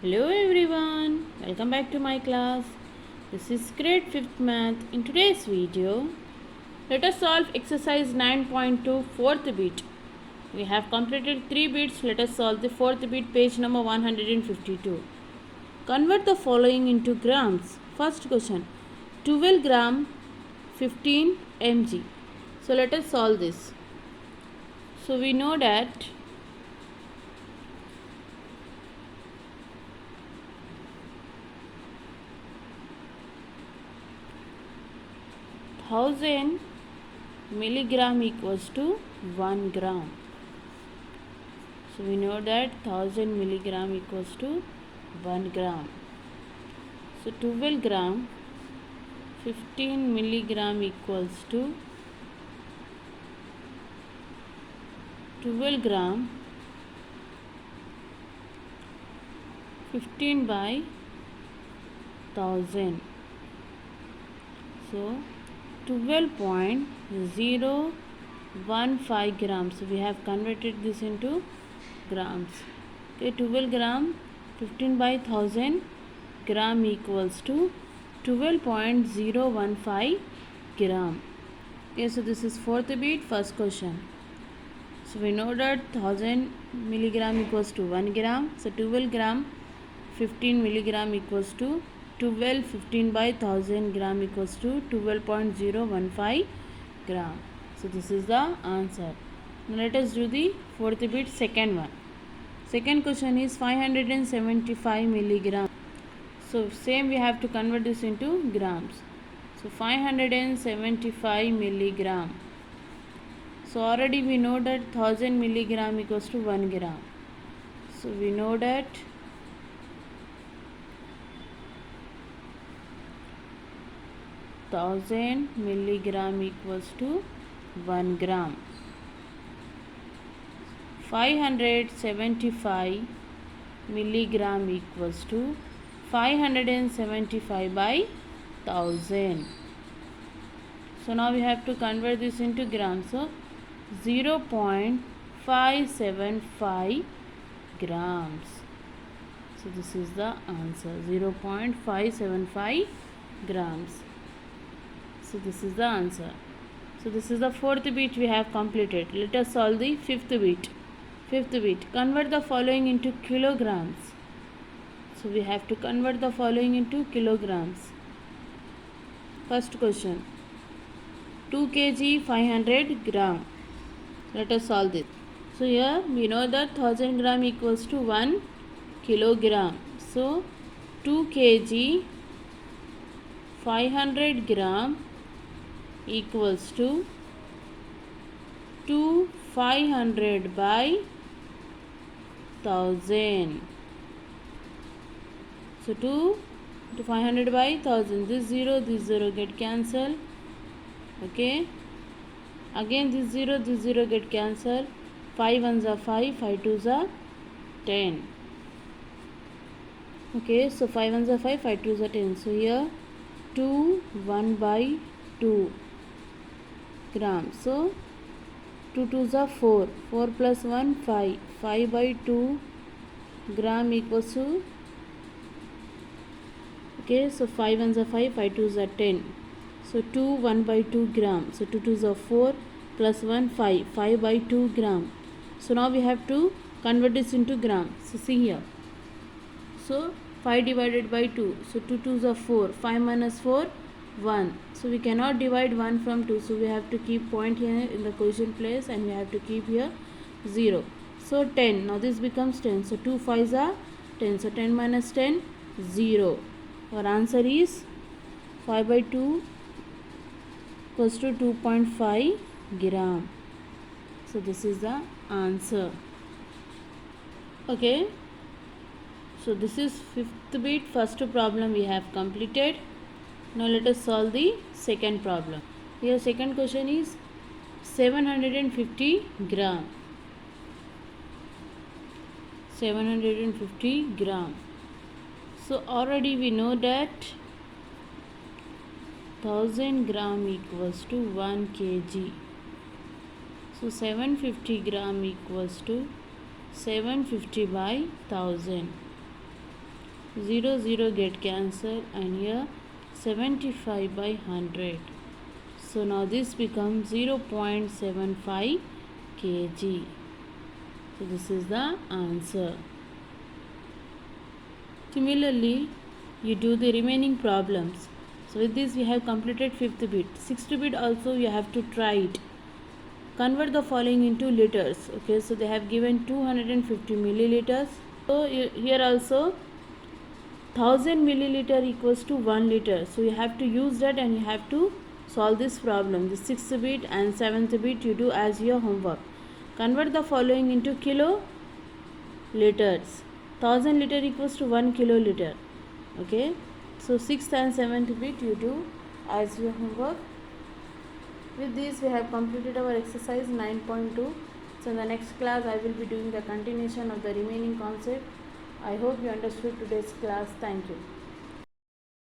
Hello everyone, welcome back to my class. This is grade 5th math. In today's video, let us solve exercise 9.2 fourth bit. We have completed 3 bits. Let us solve the fourth bit, page number 152. Convert the following into grams. First question, 12 gram 15 mg. So let us solve this. So we know that 1000 milligram equals to 1 gram. So we know that 1000 milligram equals to 1 gram. So 12 gram 15 milligram equals to 12 gram 15 by 1000. So 12.015 grams. So we have converted this into grams. Okay, 12 gram 15 by 1000 gram equals to 12.015 gram. Okay, so this is fourth bit, first question. So we know that 1000 milligram equals to 1 gram. So 12 gram 15 milligram equals to 12 15 by 1000 gram equals to 12.015 gram. So this is the answer. Now let us do the fourth bit, second one. Second question is 575 milligram. So same, we have to convert this into grams. So 575 milligram. So already we know that 1000 milligram equals to 1 gram. So we know that 1000 milligram equals to 1 gram. 575 milligram equals to 575 by 1000. So now we have to convert this into grams. So 0.575 grams. So this is the answer, 0.575 grams. So this is the answer. So this is the fourth bit we have completed. Let us solve the fifth bit. Fifth bit, convert the following into kilograms. So we have to convert the following into kilograms. First question, 2 kg 500 gram. Let us solve this. So here we know that 1000 gram equals to 1 kilogram. So 2 kg 500 gram equals to 500 by 1000. So 2 to 500 by 1000. This 0 get cancelled. Okay. Again this 0 get cancelled. 5 ones are 5, 5 twos are 10. Okay, so 5 ones are 5, 5 twos are 10. So here 2 1 by 2 grams. So 2 twos are 4, 4 plus 1 5, 5 by 2 gram equals to, okay, so 5 ones are 5, 5 twos are 10. So 2 1 by 2 gram. So 2 twos are 4 plus 1 5, 5 by 2 gram. So now we have to convert this into gram. So see here. So 5 divided by 2. So 2 twos are 4, 5 minus 4 1. So we cannot divide 1 from 2. So we have to keep point here in the quotient place and we have to keep here 0. So 10. Now this becomes 10. So 2 5s are 10. So 10 minus 10, 0. Our answer is 5 by 2 equals to 2.5 gram. So this is the answer. Okay. So this is fifth bit, first problem we have completed. Now let us solve the second problem. Here second question is 750 gram. 750 gram. So already we know that 1000 gram equals to 1 kg. So 750 gram equals to 750 by 1000. 0 0 get cancelled, and here 75 by 100. So now this becomes 0.75 kg. So this is the answer. Similarly, you do the remaining problems. So with this we have completed 5th bit. 6th bit also you have to try it. Convert the following into liters. Okay, so they have given 250 milliliters. So here also 1000 milliliter equals to 1 liter. So you have to use that and you have to solve this problem. The 6th bit and 7th bit you do as your homework. Convert the following into kilo liters. 1000 liter equals to 1 kiloliter. Okay, so 6th and 7th bit you do as your homework. With this we have completed our exercise 9.2. So in the next class I will be doing the continuation of the remaining concept. I hope you understood today's class. Thank you.